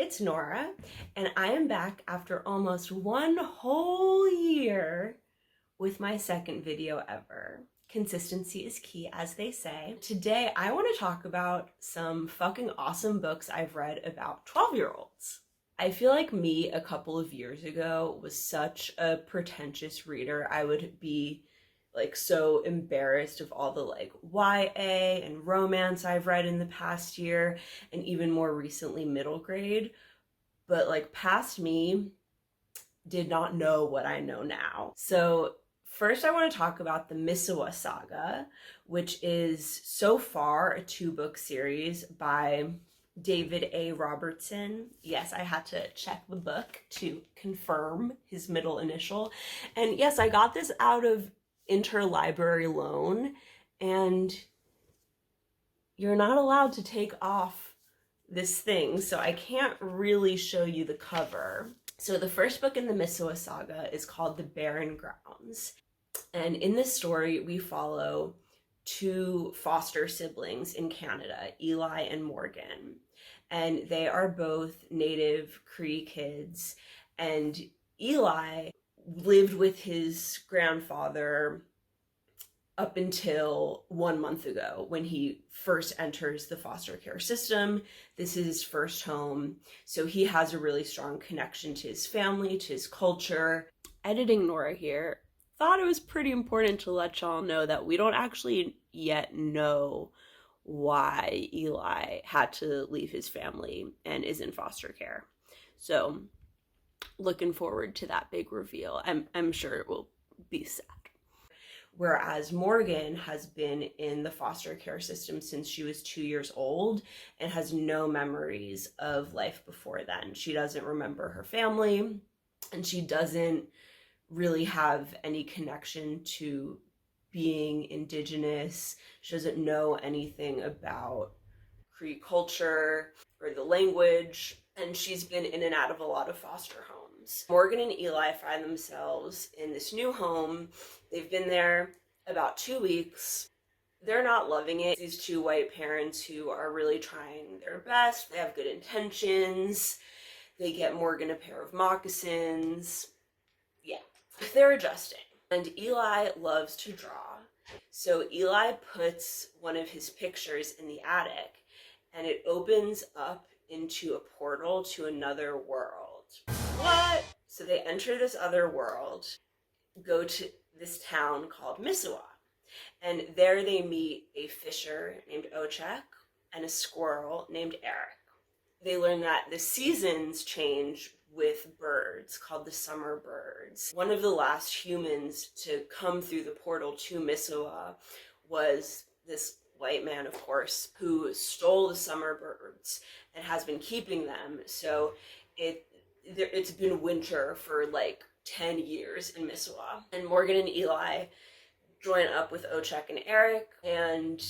it's Nora, and I am back after almost one whole year with my second video ever. Consistency is key, as they say. Today, I want to talk about some fucking awesome books I've read about 12-year-olds. I feel like me a couple of years ago was such a pretentious reader. I would be like so embarrassed of all the like YA and romance I've read in the past year, and even more recently middle grade. But like past me did not know what I know now. So first I want to talk about the Misewa Saga, which is so far a 2-book series by David A. Robertson. Yes, I had to check the book to confirm his middle initial. And yes, I got this out of interlibrary loan, and you're not allowed to take off this thing, so I can't really show you the cover. So the first book in the Misewa Saga is called The Barren Grounds, and in this story we follow 2 foster siblings in Canada, Eli and Morgan, and they are both native Cree kids. And Eli lived with his grandfather up until 1 month ago when he first enters the foster care system. This is his first home, so he has a really strong connection to his family, to his culture. Editing Nora here, thought it was pretty important to let y'all know that we don't actually yet know why Eli had to leave his family and is in foster care. So looking forward to that big reveal. I'm sure it will be sad. Whereas Morgan has been in the foster care system since she was 2 years old and has no memories of life before then. She doesn't remember her family, and she doesn't really have any connection to being Indigenous. She doesn't know anything about Cree culture or the language, and she's been in and out of a lot of foster homes. Morgan and Eli find themselves in this new home. They've been there about 2 weeks. They're not loving it. These 2 white parents who are really trying their best. They have good intentions. They get Morgan a pair of moccasins. Yeah, they're adjusting. And Eli loves to draw. So Eli puts one of his pictures in the attic, and it opens up into a portal to another world. What? So they enter this other world, go to this town called Misewa, and there they meet a fisher named Ochek and a squirrel named Eric. They learn that the seasons change with birds called the summer birds. One of the last humans to come through the portal to Misewa was this white man, of course, who stole the summer birds and has been keeping them. So it's been winter for like 10 years in Misewa. And Morgan and Eli join up with Ochek and Eric, and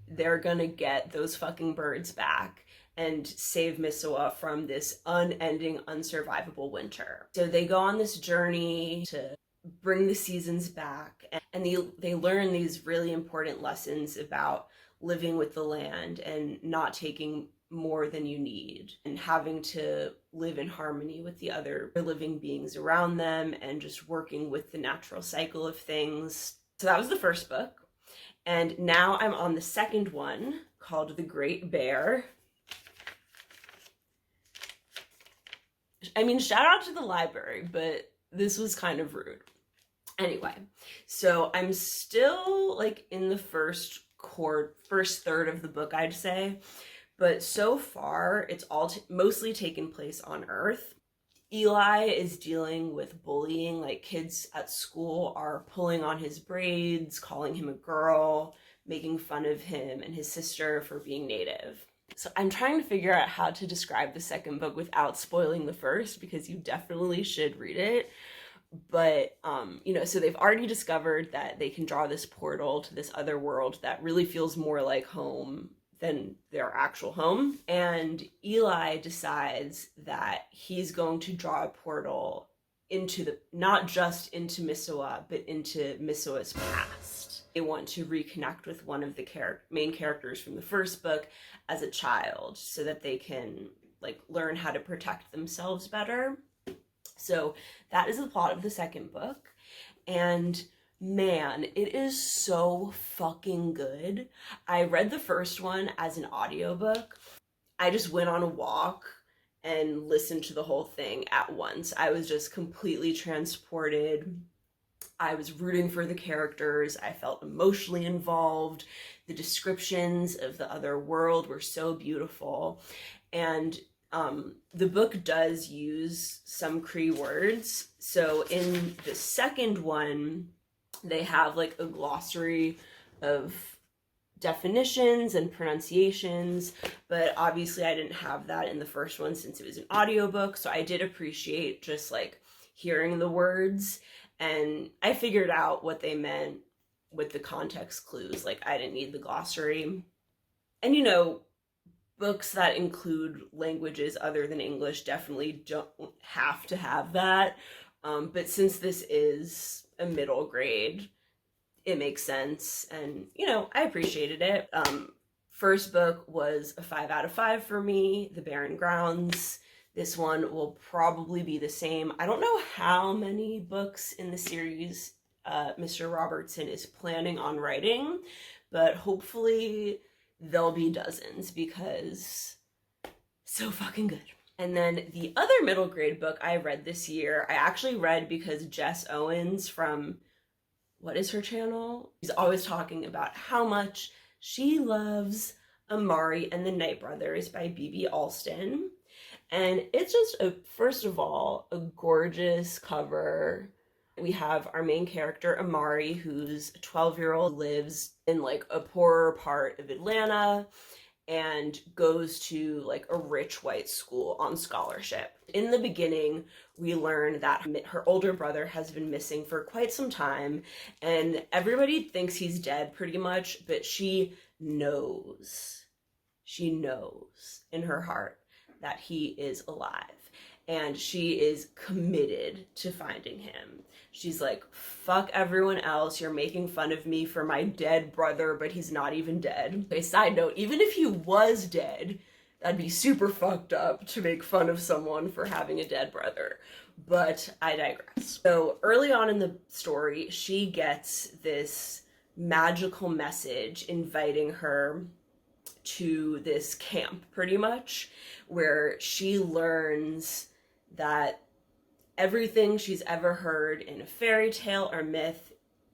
they're gonna get those fucking birds back and save Misewa from this unending, unsurvivable winter. So they go on this journey to bring the seasons back, and they learn these really important lessons about living with the land and not taking more than you need, and having to live in harmony with the other living beings around them, and just working with the natural cycle of things. So that was the first book, and now I'm on the second one called The Great Bear. I mean, shout out to the library, but this was kind of rude. Anyway, so I'm still like in the first third of the book, I'd say. But so far, it's all mostly taken place on Earth. Eli is dealing with bullying, like kids at school are pulling on his braids, calling him a girl, making fun of him and his sister for being native. So I'm trying to figure out how to describe the second book without spoiling the first, because you definitely should read it. But, so they've already discovered that they can draw this portal to this other world that really feels more like home than their actual home. And Eli decides that he's going to draw a portal into not just into Misewa, but into Misewa's past. They want to reconnect with one of the main characters from the first book as a child, so that they can like learn how to protect themselves better. So that is the plot of the second book. And man, it is so fucking good. I read the first one as an audiobook. I just went on a walk and listened to the whole thing at once. I was just completely transported. I was rooting for the characters. I felt emotionally involved. The descriptions of the other world were so beautiful. And the book does use some Cree words. So in the second one, they have like a glossary of definitions and pronunciations, but obviously I didn't have that in the first one since it was an audiobook. So I did appreciate just like hearing the words, and I figured out what they meant with the context clues. Like I didn't need the glossary. And you know, books that include languages other than English definitely don't have to have that. But since this is a middle grade, it makes sense, and you know, I appreciated it. First book was a 5 out of 5 for me, The Barren Grounds. This one will probably be the same. I don't know how many books in the series Mr. Robertson is planning on writing, but hopefully there'll be dozens because so fucking good. And then the other middle grade book I read this year, I actually read because Jess Owens from, what is her channel? She's always talking about how much she loves Amari and the Night Brothers by B.B. Alston. And it's just, first of all, a gorgeous cover. We have our main character, Amari, who's a 12-year-old, lives in like a poorer part of Atlanta and goes to like a rich white school on scholarship. In the beginning, we learn that her older brother has been missing for quite some time, and everybody thinks he's dead pretty much, but she knows in her heart that he is alive, and she is committed to finding him. She's like, fuck everyone else, you're making fun of me for my dead brother, but he's not even dead. Okay, side note, even if he was dead, that'd be super fucked up to make fun of someone for having a dead brother. But I digress. So early on in the story, she gets this magical message inviting her to this camp, pretty much, where she learns that everything she's ever heard in a fairy tale or myth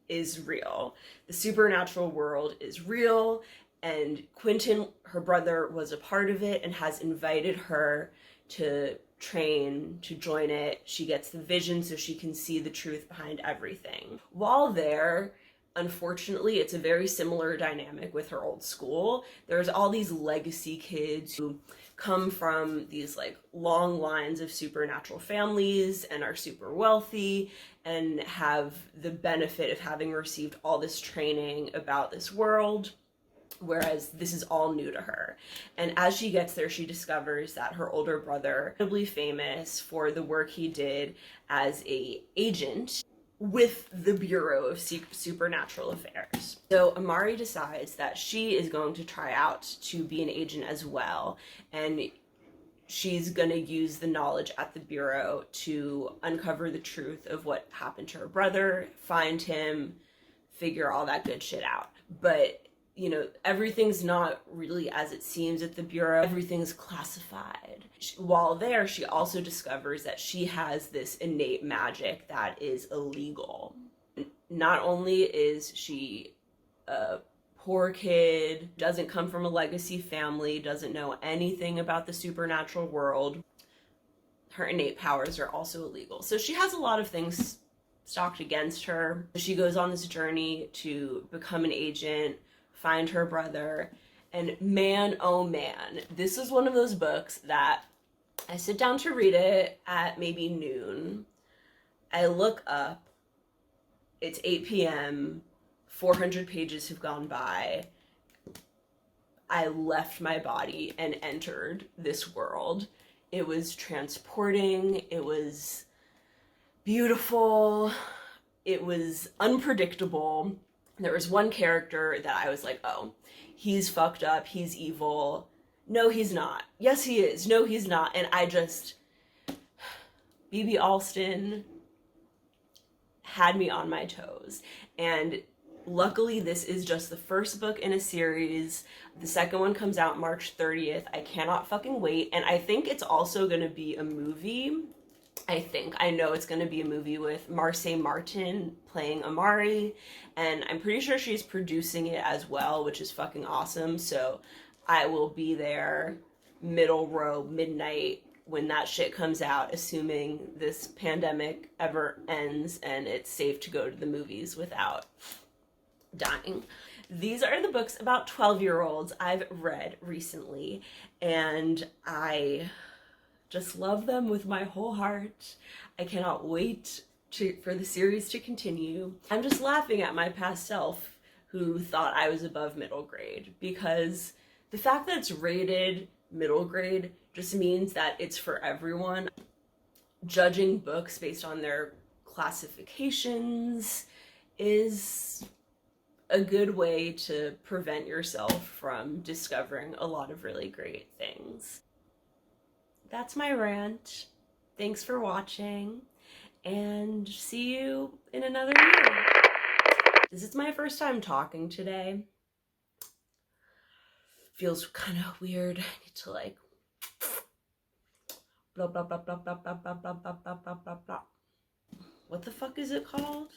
is real. The supernatural world is real, and Quentin, her brother, was a part of it and has invited her to train, to join it. She gets the vision so she can see the truth behind everything. While there, unfortunately, it's a very similar dynamic with her old school. There's all these legacy kids who come from these like long lines of supernatural families and are super wealthy and have the benefit of having received all this training about this world, whereas this is all new to her. And as she gets there, she discovers that her older brother is incredibly famous for the work he did as an agent with the Bureau of Supernatural Affairs. So Amari decides that she is going to try out to be an agent as well, and she's going to use the knowledge at the Bureau to uncover the truth of what happened to her brother, find him, figure all that good shit out. But you know, everything's not really as it seems at the Bureau. Everything's classified. While there, she also discovers that she has this innate magic that is illegal. Not only is she a poor kid, doesn't come from a legacy family, doesn't know anything about the supernatural world, her innate powers are also illegal. So she has a lot of things stocked against her. She goes on this journey to become an agent, find her brother, and man, oh man, this is one of those books that I sit down to read it at maybe noon. I look up, it's 8 p.m., 400 pages have gone by. I left my body and entered this world. It was transporting, it was beautiful, it was unpredictable. There was one character that I was like, oh, he's fucked up, he's evil, No, he's not. Yes, he is. No, he's not. And I just, BB Alston had me on my toes. And luckily, this is just the first book in a series. The second one comes out March 30th. I cannot fucking wait. And I think it's also going to be a movie. I know it's going to be a movie with Marseille Martin playing Amari, and I'm pretty sure she's producing it as well, which is fucking awesome. So I will be there middle row midnight when that shit comes out, assuming this pandemic ever ends and it's safe to go to the movies without dying. These are the books about 12-year-olds I've read recently, and I just love them with my whole heart. I cannot wait for the series to continue. I'm just laughing at my past self who thought I was above middle grade, because the fact that it's rated middle grade just means that it's for everyone. Judging books based on their classifications is a good way to prevent yourself from discovering a lot of really great things. That's my rant. Thanks for watching, and see you in another year. This is my first time talking today. Feels kind of weird. I need to like blah blah blah blah blah blah blah blah blah blah blah blah. What the fuck is it called?